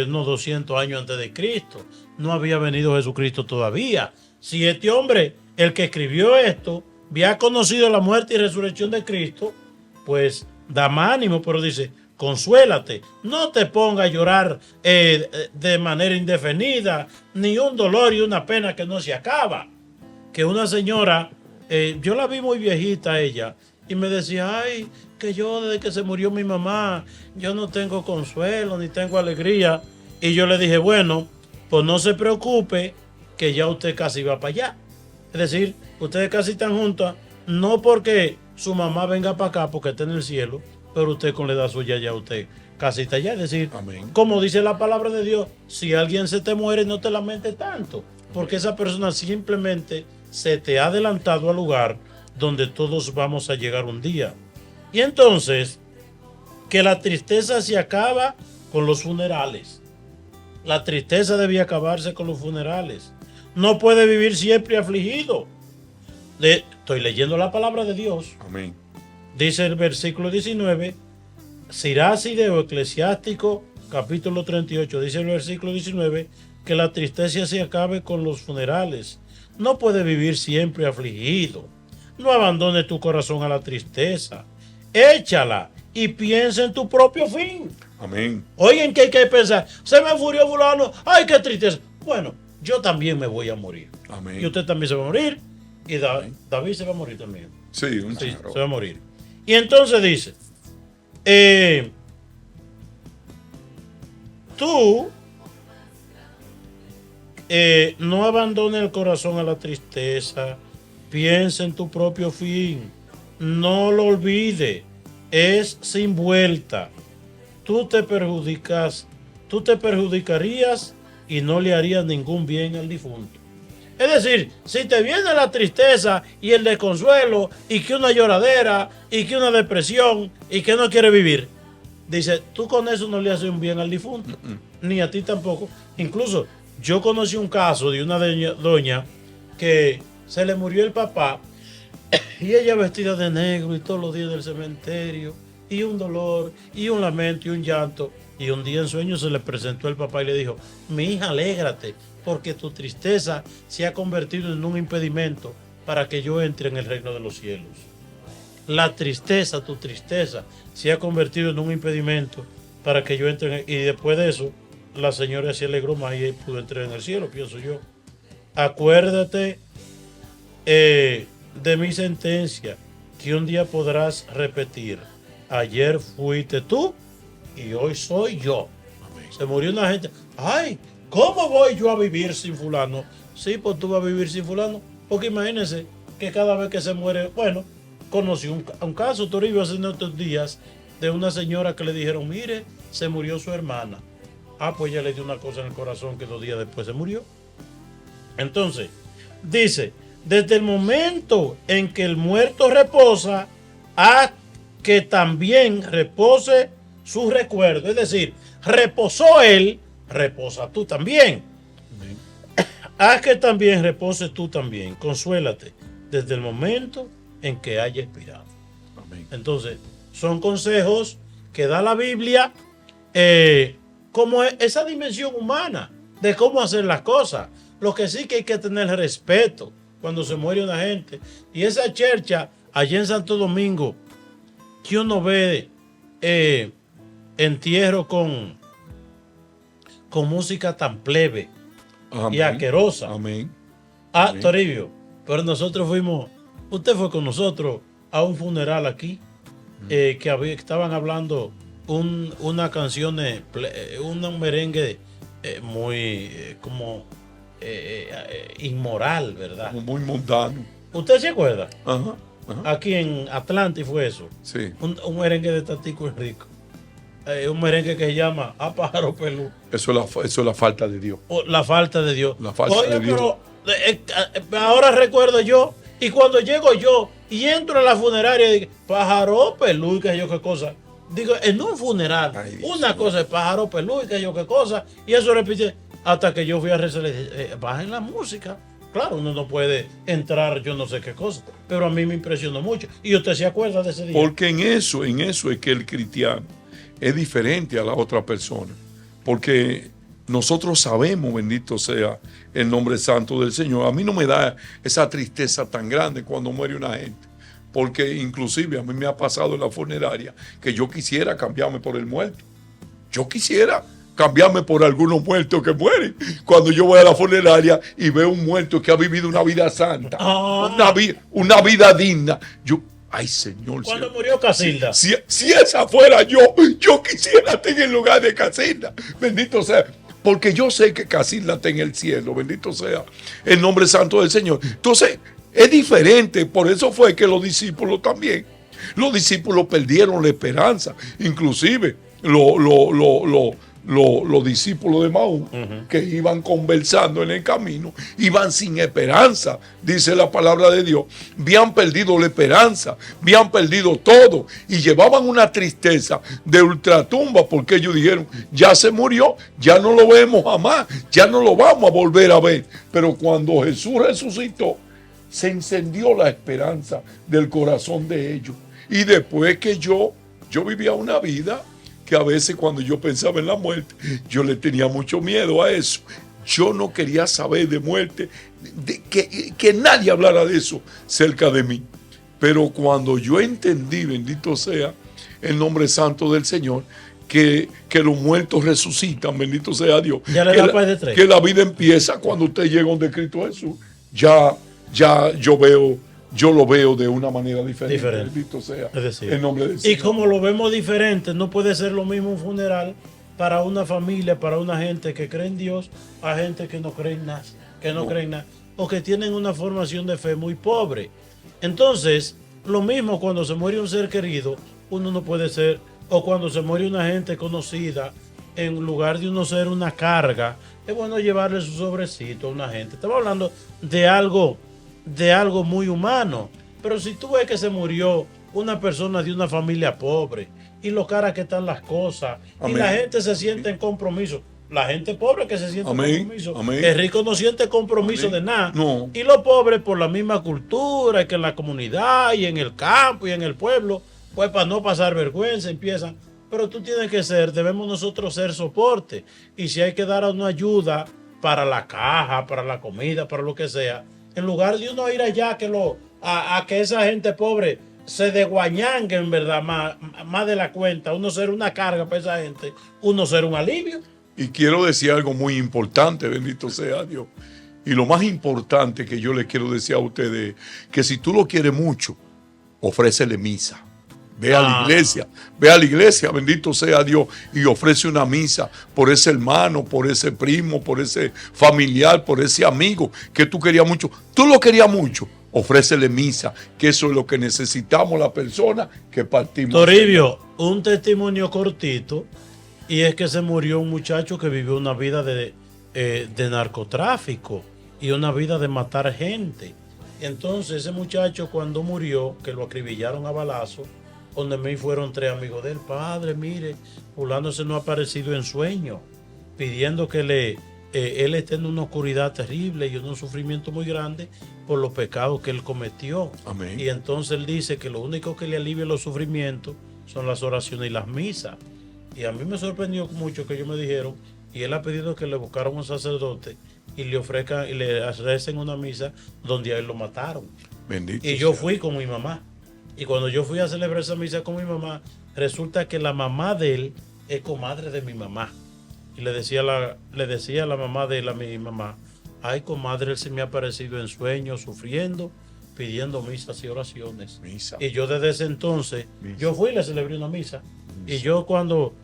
unos 200 años antes de Cristo. No había venido Jesucristo todavía. Si este hombre, el que escribió esto, había conocido la muerte y resurrección de Cristo, pues da más ánimo, pero dice, consuélate, no te pongas a llorar de manera indefinida, ni un dolor y una pena que no se acaba. Que una señora, yo la vi muy viejita ella, y me decía, ay, que yo desde que se murió mi mamá, yo no tengo consuelo, ni tengo alegría. Y yo le dije, bueno, pues no se preocupe, que ya usted casi va para allá. Es decir, ustedes casi están juntas, no porque su mamá venga para acá, porque está en el cielo, pero usted con la edad suya ya usted casi está allá. Es decir, amén. Como dice la palabra de Dios, si alguien se te muere, no te lamentes tanto, porque esa persona simplemente se te ha adelantado al lugar donde todos vamos a llegar un día. Y entonces, que la tristeza se acaba con los funerales. La tristeza debía acabarse con los funerales. No puede vivir siempre afligido. Estoy leyendo la palabra de Dios. Amén. Dice el versículo 19, Siracide o Eclesiástico, capítulo 38, dice el versículo 19, que la tristeza se acabe con los funerales. No puede vivir siempre afligido. No abandones tu corazón a la tristeza. Échala y piensa en tu propio fin. Amén. Oigan, que hay que pensar. Se me murió fulano. Ay, qué tristeza. Bueno, yo también me voy a morir. Amén. Y usted también se va a morir. Y David se va a morir también. Sí, se va a morir. Y entonces dice, tú no abandones el corazón a la tristeza. Piensa en tu propio fin. No lo olvides. Es sin vuelta. Tú te perjudicarías y no le harías ningún bien al difunto. Es decir, si te viene la tristeza y el desconsuelo y que una lloradera y que una depresión y que no quiere vivir, dice, tú con eso no le haces un bien al difunto, ni a ti tampoco. Incluso yo conocí un caso de una doña que se le murió el papá y ella vestida de negro y todos los días del cementerio y un dolor y un lamento y un llanto. Y un día en sueño se le presentó el papá y le dijo, mi hija, alégrate, porque tu tristeza se ha convertido en un impedimento para que yo entre en el reino de los cielos. La tristeza, tu tristeza, se ha convertido en un impedimento para que yo entre en... Y después de eso, la señora se alegró más y pudo entrar en el cielo, pienso yo. Acuérdate de mi sentencia, que un día podrás repetir, ayer fuiste tú y hoy soy yo. Amén. Se murió una gente, ay, ¿cómo voy yo a vivir sin fulano? Sí, pues tú vas a vivir sin fulano, porque imagínense que cada vez que se muere, bueno, conocí un caso, Toribio, hace estos días, de una señora que le dijeron, mire, se murió su hermana. Ah, pues ella le dio una cosa en el corazón que 2 días después se murió. Entonces, dice, desde el momento en que el muerto reposa, a que también repose su recuerdo. Es decir, reposó él, reposa tú también. Haz que también repose tú también. Consuélate desde el momento en que haya expirado. Amén. Entonces, son consejos que da la Biblia como esa dimensión humana de cómo hacer las cosas. Lo que sí que hay que tener respeto cuando se muere una gente. Y esa chercha, allá en Santo Domingo, que uno ve entierro con música tan plebe. Amén. Y asquerosa. Amén. Amén. Toribio, pero nosotros usted fue con nosotros a un funeral aquí, que estaban hablando una canción, un merengue muy como inmoral, ¿verdad? Muy mundano. ¿Usted se acuerda? Ajá, ajá. Aquí en Atlanta fue eso. Sí. Un merengue de Tatico Enrico. Un merengue que se llama A Pájaro Pelú. Eso es la falta de Dios. La falta de Dios. La falta de Dios. Pero ahora recuerdo yo, y cuando llego yo y entro a la funeraria, digo, Pájaro Pelú y que yo qué cosa. Digo, en un funeral, una cosa es Pájaro Pelú y que yo qué cosa. Y eso repite hasta que yo fui a rezar, bajen la música. Claro, uno no puede entrar yo no sé qué cosa, pero a mí me impresionó mucho. ¿Y usted se acuerda de ese día? Porque en eso es que el cristiano es diferente a la otra persona. Porque nosotros sabemos, bendito sea el nombre santo del Señor. A mí no me da esa tristeza tan grande cuando muere una gente. Porque inclusive a mí me ha pasado en la funeraria que yo quisiera cambiarme por el muerto. Yo quisiera cambiarme por algunos muertos que mueren. Cuando yo voy a la funeraria y veo un muerto que ha vivido una vida santa, una vida digna, ay, Señor. Cuando murió Casilda. Si esa fuera yo quisiera estar en el lugar de Casilda. Bendito sea. Porque yo sé que Casilda está en el cielo. Bendito sea el nombre santo del Señor. Entonces, es diferente. Por eso fue que los discípulos también. Los discípulos perdieron la esperanza. Inclusive, los discípulos de Maús, que iban conversando en el camino, iban sin esperanza, dice la palabra de Dios. Habían perdido la esperanza, habían perdido todo y llevaban una tristeza de ultratumba porque ellos dijeron, ya se murió, ya no lo vemos jamás, ya no lo vamos a volver a ver. Pero cuando Jesús resucitó, se encendió la esperanza del corazón de ellos. Y después que yo vivía una vida que a veces cuando yo pensaba en la muerte, yo le tenía mucho miedo a eso. Yo no quería saber de muerte, que nadie hablara de eso cerca de mí. Pero cuando yo entendí, bendito sea el nombre santo del Señor, que los muertos resucitan, bendito sea Dios. Ya le da paz de tres. Que la vida empieza cuando usted llega donde Cristo Jesús. Ya yo lo veo de una manera diferente. Bendito sea el nombre del Señor. Y como lo vemos diferente, no puede ser lo mismo un funeral para una familia, para una gente que cree en Dios, a gente que no cree en nada, o que tienen una formación de fe muy pobre. Entonces, lo mismo cuando se muere un ser querido, uno no puede ser, o cuando se muere una gente conocida, en lugar de uno ser una carga, es bueno llevarle su sobrecito a una gente. Estamos hablando de algo muy humano. Pero si tú ves que se murió una persona de una familia pobre y lo cara que están las cosas, amén, y la gente se siente en compromiso, la gente pobre que se siente en compromiso, amén, el rico no siente compromiso, amén, de nada, no. Y los pobres por la misma cultura que en la comunidad y en el campo y en el pueblo, pues para no pasar vergüenza empiezan. Pero tú tienes que debemos nosotros ser soporte, y si hay que dar una ayuda para la caja, para la comida, para lo que sea, en lugar de uno ir allá a que esa gente pobre se desguañangue, en verdad, más de la cuenta, uno ser una carga para esa gente, uno ser un alivio. Y quiero decir algo muy importante, bendito sea Dios. Y lo más importante que yo le quiero decir a ustedes, que si tú lo quieres mucho, ofrécele misa. Ve a la iglesia, bendito sea Dios, y ofrece una misa por ese hermano, por ese primo, por ese familiar, por ese amigo que tú querías mucho. Tú lo querías mucho, ofrécele misa, que eso es lo que necesitamos la persona que partimos. Toribio, un testimonio cortito, y es que se murió un muchacho que vivió una vida de narcotráfico y una vida de matar gente. Entonces ese muchacho cuando murió, que lo acribillaron a balazo, donde me fueron 3 amigos del padre, mire, fulano se nos ha aparecido en sueño, pidiendo que él esté en una oscuridad terrible y en un sufrimiento muy grande por los pecados que él cometió. Amén. Y entonces él dice que lo único que le alivia los sufrimientos son las oraciones y las misas. Y a mí me sorprendió mucho que ellos me dijeron, y él ha pedido que le buscaran un sacerdote y le ofrezcan y le recen una misa donde a él lo mataron. Bendito y yo sea. fui con mi mamá. Y cuando yo fui a celebrar esa misa con mi mamá, resulta que la mamá de él es comadre de mi mamá. Y le decía a la mamá de él, a mi mamá, ay, comadre, él se me ha aparecido en sueños, sufriendo, pidiendo misas y oraciones. Misa. Y yo desde ese entonces, Misa. yo fui y le celebré una misa. Y yo cuando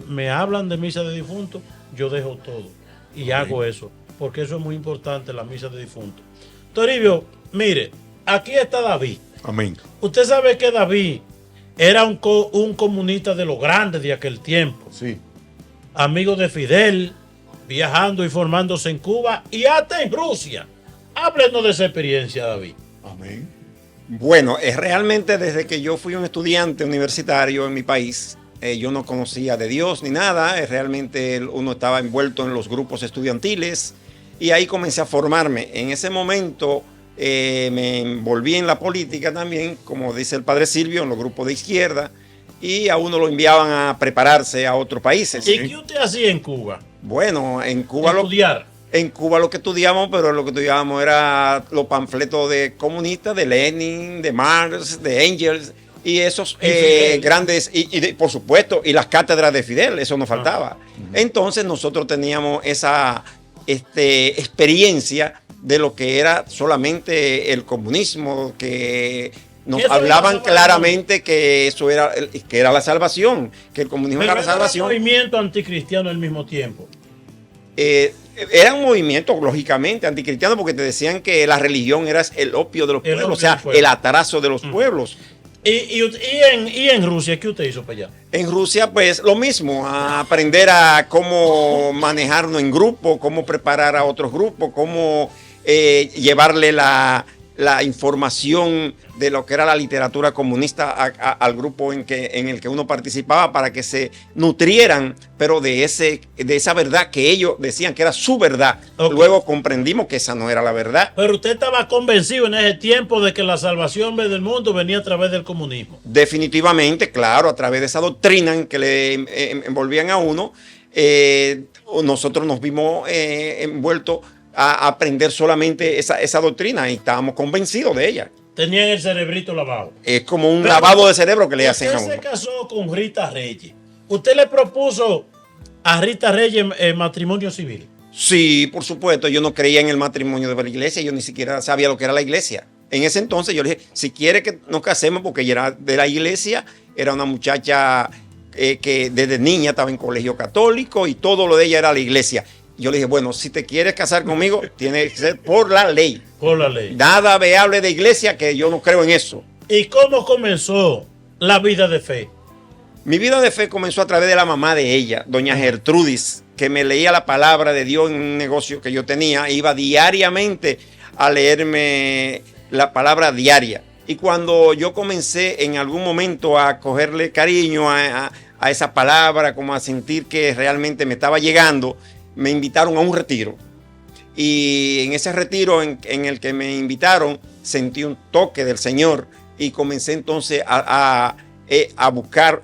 me hablan de misa de difunto, yo dejo todo y hago eso, porque eso es muy importante, la misa de difunto. Toribio, mire, aquí está David. Amén. Usted sabe que David era un comunista de los grandes de aquel tiempo. Sí. Amigo de Fidel, viajando y formándose en Cuba y hasta en Rusia. Háblenos de esa experiencia, David. Amén. Bueno, es realmente desde que yo fui un estudiante universitario en mi país, yo no conocía de Dios ni nada, realmente uno estaba envuelto en los grupos estudiantiles y ahí comencé a formarme. En ese momento me envolví en la política también, como dice el padre Silvio, en los grupos de izquierda, y a uno lo enviaban a prepararse a otros países. ¿Y qué usted hacía en Cuba? Bueno, en Cuba estudiar. En Cuba lo que estudiamos, pero lo que estudiábamos era los panfletos de comunistas, de Lenin, de Marx, de Engels, y esos grandes, por supuesto, y las cátedras de Fidel, eso nos faltaba. Entonces nosotros teníamos esa experiencia de lo que era solamente el comunismo, que nos hablaban claramente que eso era, que era la salvación, que el comunismo era la salvación. Era un movimiento anticristiano al mismo tiempo. Era un movimiento, lógicamente, anticristiano, porque te decían que la religión era el opio de los pueblos, o sea, el atraso de los pueblos. ¿Y en Rusia qué usted hizo para allá? En Rusia, pues lo mismo, a aprender a cómo manejarnos en grupo, cómo preparar a otros grupos, cómo llevarle la información de lo que era la literatura comunista al grupo en el que uno participaba, para que se nutrieran, pero de esa verdad que ellos decían que era su verdad. Okay. Luego comprendimos que esa no era la verdad. Pero usted estaba convencido en ese tiempo de que la salvación del mundo venía a través del comunismo. Definitivamente, claro, a través de esa doctrina en que le envolvían a uno, nosotros nos vimos envueltos a aprender solamente esa doctrina y estábamos convencidos de ella. Tenían el cerebrito lavado. Es como un lavado de cerebro que le hacen a uno. Usted se casó con Rita Reyes. ¿Usted le propuso a Rita Reyes matrimonio civil? Sí, por supuesto. Yo no creía en el matrimonio de la iglesia. Yo ni siquiera sabía lo que era la iglesia. En ese entonces yo le dije, si quiere que nos casemos, porque ella era de la iglesia, era una muchacha que desde niña estaba en colegio católico y todo lo de ella era la iglesia. Yo le dije, bueno, si te quieres casar conmigo, tiene que ser por la ley. Por la ley. Nada me hable de iglesia, que yo no creo en eso. ¿Y cómo comenzó la vida de fe? Mi vida de fe comenzó a través de la mamá de ella, doña Gertrudis, que me leía la palabra de Dios en un negocio que yo tenía. Iba diariamente a leerme la palabra diaria. Y cuando yo comencé en algún momento a cogerle cariño a esa palabra, como a sentir que realmente me estaba llegando, me invitaron a un retiro. Y en ese retiro en el que me invitaron, sentí un toque del Señor y comencé entonces a buscar,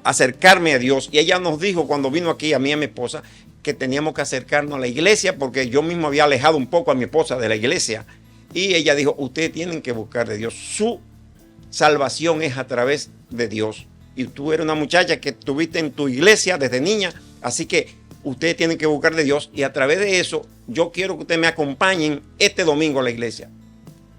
acercarme a Dios. Y ella nos dijo cuando vino aquí, a mí y a mi esposa, que teníamos que acercarnos a la iglesia, porque yo mismo había alejado un poco a mi esposa de la iglesia. Y ella dijo, ustedes tienen que buscar de Dios. Su salvación es a través de Dios. Y tú eres una muchacha que estuviste en tu iglesia desde niña, así que ustedes tienen que buscar de Dios, y a través de eso yo quiero que ustedes me acompañen este domingo a la iglesia.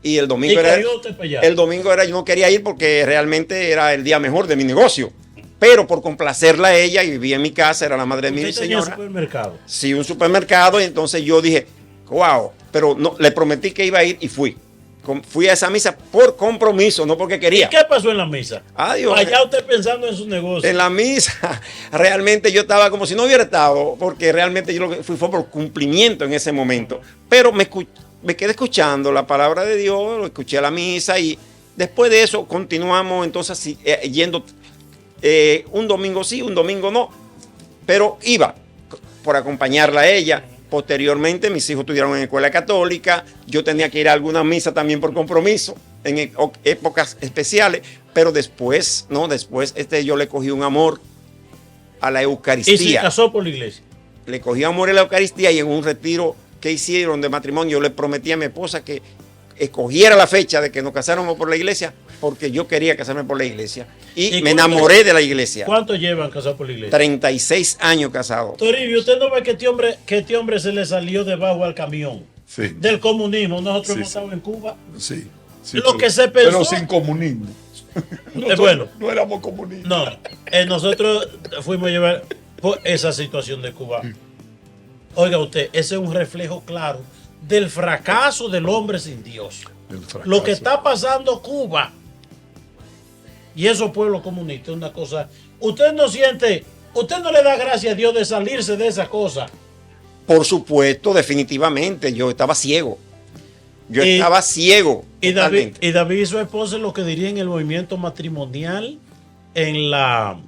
Y el domingo yo no quería ir porque realmente era el día mejor de mi negocio, pero por complacerla a ella, y vivía en mi casa, era la madre de mi señora. ¿Un supermercado? Sí, un supermercado, y entonces yo dije, wow, pero no, le prometí que iba a ir y fui. Fui a esa misa por compromiso, no porque quería. ¿Y qué pasó en la misa? Adiós. Allá usted pensando en su negocio. En la misa, realmente yo estaba como si no hubiera estado, porque realmente yo lo que fui fue por cumplimiento en ese momento. Pero me quedé escuchando la palabra de Dios, lo escuché a la misa, y después de eso continuamos entonces yendo un domingo sí, un domingo no. Pero iba por acompañarla a ella. Posteriormente, mis hijos estudiaron en escuela católica. Yo tenía que ir a alguna misa también por compromiso en épocas especiales. Pero después, yo le cogí un amor a la Eucaristía. ¿Y se casó por la iglesia? Le cogí amor a la Eucaristía, y en un retiro que hicieron de matrimonio, yo le prometí a mi esposa que escogiera la fecha de que nos casáramos por la iglesia, porque yo quería casarme por la iglesia. Y me enamoré de la iglesia. ¿Cuánto llevan casados por la iglesia? 36 años casados. Toribio, ¿usted no ve que este hombre se le salió debajo al camión? Sí. Del comunismo. Nosotros hemos estado en Cuba. Sí. Lo que se pensó. Pero sin comunismo. Bueno. No éramos comunistas. No. Nosotros fuimos a llevar por esa situación de Cuba. Oiga usted, ese es un reflejo claro del fracaso del hombre sin Dios. Lo que está pasando Cuba y esos pueblos comunistas es una cosa. Usted no le da gracias a Dios de salirse de esa cosa. Por supuesto, definitivamente. Yo estaba ciego. Estaba ciego. Y David y su esposa lo que diría en el movimiento matrimonial en la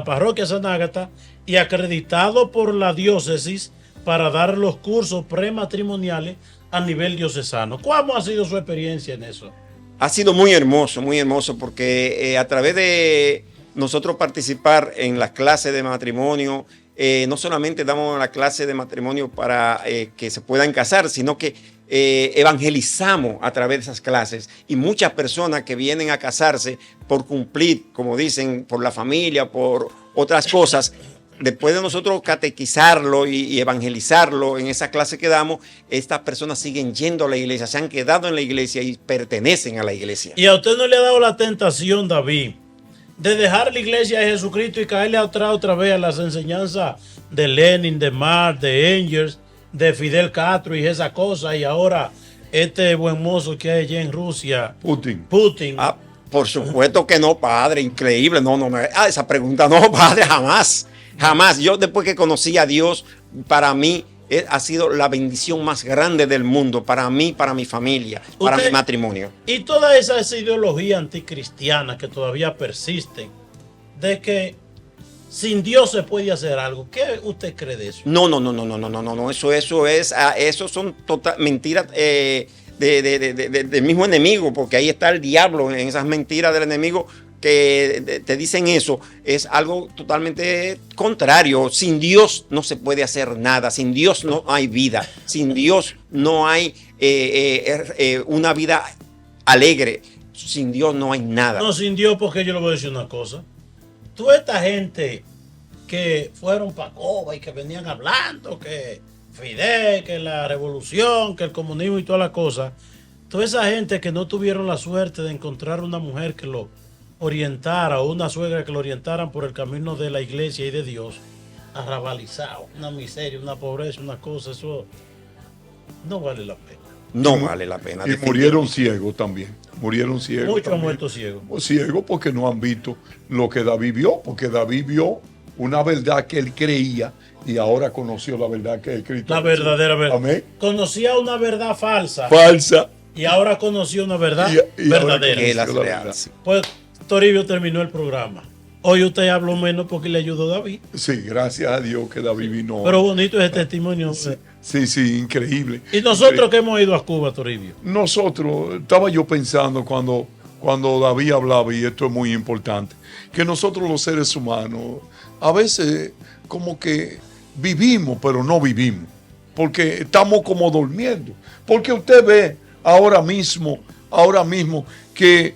parroquia San Ágata y acreditado por la diócesis para dar los cursos prematrimoniales a nivel diocesano. ¿Cómo ha sido su experiencia en eso? Ha sido muy hermoso, porque a través de nosotros participar en las clases de matrimonio, no solamente damos la clase de matrimonio para que se puedan casar, sino que evangelizamos a través de esas clases, y muchas personas que vienen a casarse por cumplir, como dicen, por la familia, por otras cosas, después de nosotros catequizarlo y evangelizarlo en esa clase que damos, estas personas siguen yendo a la iglesia, se han quedado en la iglesia y pertenecen a la iglesia. ¿Y a usted no le ha dado la tentación, David, de dejar la iglesia de Jesucristo y caerle otra vez a las enseñanzas de Lenin, de Marx, de Engels, de Fidel Castro y esa cosa, y ahora este buen mozo que hay allá en Rusia, Putin? Por supuesto que no, padre, increíble. No, esa pregunta no, padre, jamás. Yo, después que conocí a Dios, para mí ha sido la bendición más grande del mundo, para mí, para mi familia, para mi matrimonio. Y toda esa ideología anticristiana que todavía persisten, de que sin Dios se puede hacer algo, ¿qué usted cree de eso? No, eso son mentiras del mismo enemigo, porque ahí está el diablo en esas mentiras del enemigo que te dicen eso. Es algo totalmente contrario. Sin Dios no se puede hacer nada, sin Dios no hay vida, sin Dios no hay una vida alegre, sin Dios no hay nada. No, sin Dios, porque yo le voy a decir una cosa. Toda esta gente que fueron para Cuba y que venían hablando que Fidel, que la revolución, que el comunismo y todas las cosas, toda esa gente que no tuvieron la suerte de encontrar una mujer que lo orientara o una suegra que lo orientaran por el camino de la iglesia y de Dios, arrabalizado, una miseria, una pobreza, una cosa, eso no vale la pena. No vale la pena. Y murieron ciegos también. Muchos han muerto ciegos. Ciegos porque no han visto lo que David vio, porque David vio una verdad que él creía y ahora conoció la verdad que es Cristo. La verdadera verdad. Amén. Conocía una verdad falsa. Y ahora conoció una verdad verdadera. Que es real. Pues Toribio terminó el programa. Hoy usted habló menos porque le ayudó David. Sí, gracias a Dios que David vino. Pero bonito ese testimonio. Sí, increíble. ¿Y nosotros que hemos ido a Cuba, Toribio? Nosotros, estaba yo pensando cuando David hablaba, y esto es muy importante, que nosotros los seres humanos a veces como que vivimos, pero no vivimos, porque estamos como durmiendo. Porque usted ve ahora mismo que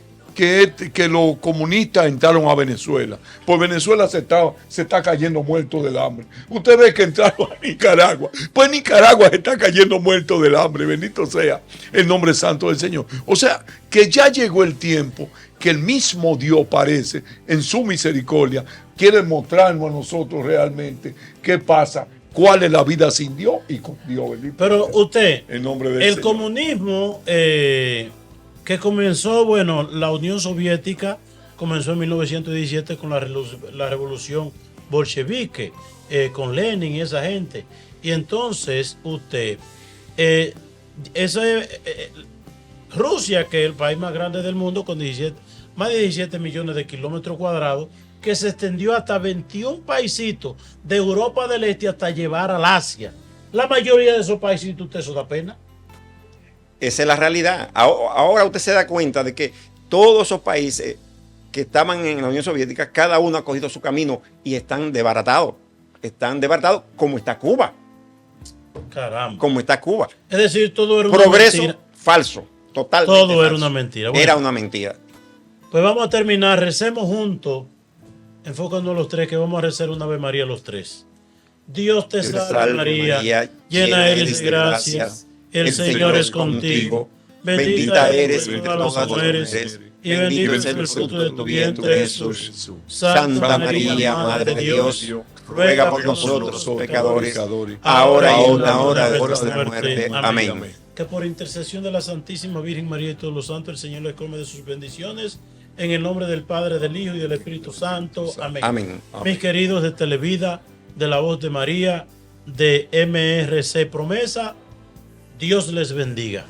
los comunistas entraron a Venezuela. Pues Venezuela se está cayendo muerto del hambre. Usted ve que entraron a Nicaragua. Pues Nicaragua se está cayendo muerto del hambre. Bendito sea el nombre santo del Señor. O sea, que ya llegó el tiempo que el mismo Dios parece, en su misericordia, quiere mostrarnos a nosotros realmente qué pasa, cuál es la vida sin Dios y con Dios. Bendito. Pero usted, en nombre del el Señor. Comunismo que comenzó, la Unión Soviética comenzó en 1917 con la revolución bolchevique, con Lenin y esa gente. Y entonces Rusia, que es el país más grande del mundo, con más de 17 millones de kilómetros cuadrados, que se extendió hasta 21 paisitos de Europa del Este hasta llevar al Asia. La mayoría de esos paisitos, usted eso da pena. Esa es la realidad. Ahora usted se da cuenta de que todos esos países que estaban en la Unión Soviética, cada uno ha cogido su camino y están desbaratados. Están desbaratados como está Cuba. Caramba. como está Cuba. Es decir, todo era una Progreso mentira. falso, totalmente Todo falso. era una mentira. Bueno, Era una mentira. pues vamos a terminar. Recemos juntos. Enfócanos los tres, que vamos a rezar una Ave María los tres. Dios te salve María, llena eres de gracia. El Señor es contigo. Bendita eres entre todas las mujeres. Y bendito es el fruto de tu vientre, Jesús. Santa María, Madre de Dios, ruega por nosotros pecadores, ahora y en la hora de nuestra muerte. Amén. Que por intercesión de la Santísima Virgen María y todos los santos, el Señor les colme de sus bendiciones. En el nombre del Padre, del Hijo y del Espíritu Santo. Amén. Amén. Mis queridos de Televida, de La Voz de María, de MRC Promesa, Dios les bendiga.